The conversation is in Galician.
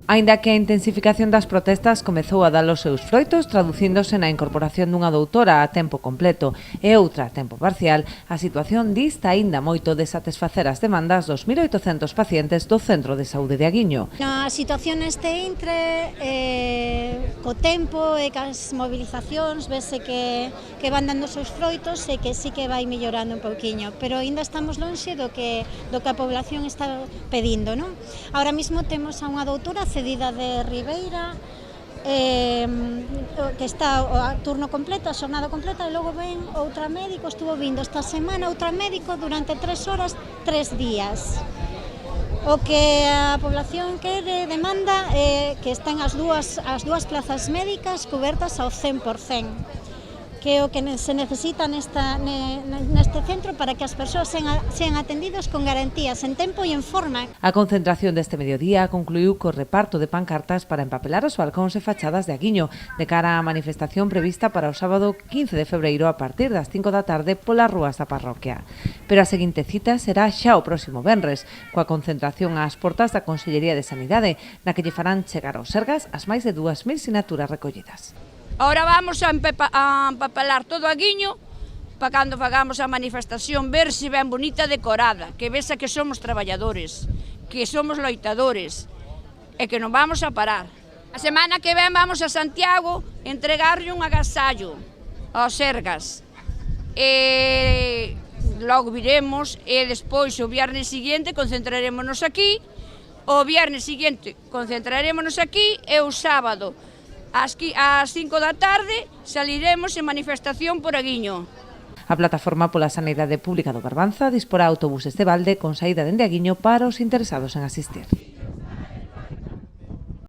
Aínda que a intensificación das protestas comezou a dar os seus froitos, traducíndose na incorporación dunha doutora a tempo completo e outra a tempo parcial, a situación dista aínda moito de satisfacer as demandas dos 1.800 pacientes do Centro de Saúde de Aguiño. A situación neste intre, co tempo e cas mobilizacións, vese que van dando os seus froitos e que sí que vai mellorando un pouquiño, pero aínda estamos lonxe do que a población está pedindo, non? Ahora mismo temos a unha doutora cedida de Ribeira, que está a turno completo, a xornada completa, e logo ven outra médico, estuvo vindo esta semana outra médico durante 3 horas, 3 días. O que a población quere, demanda, que estén as dúas plazas médicas cobertas ao 100%, que é o que se necesita neste centro para que as persoas sean atendidas con garantías, en tempo e en forma. A concentración deste mediodía concluiu co reparto de pancartas para empapelar os balcóns e fachadas de Aguiño, de cara á manifestación prevista para o sábado 15 de febreiro a partir das 5 da tarde polas rúas da parroquia. Pero a seguinte cita será xa o próximo venres, coa concentración ás portas da Consellería de Sanidade, na que lle farán chegar aos Sergas as máis de 2.000 sinaturas recollidas. Ahora vamos a empapelar todo Aguiño para cando fagamos a manifestación ver se ben bonita decorada, que vesa que somos traballadores, que somos loitadores e que non vamos a parar. A semana que ven vamos a Santiago entregarlle un agasallo aos Sergas. Logo viremos e despois o viernes seguinte concentrarémonos aquí, o viernes seguinte concentrarémonos aquí e o sábado ás 5 da tarde saliremos en manifestación por Aguiño. A Plataforma pola Sanidade Pública do Barbanza disporá autobuses de balde con saída dende Aguiño para os interesados en asistir.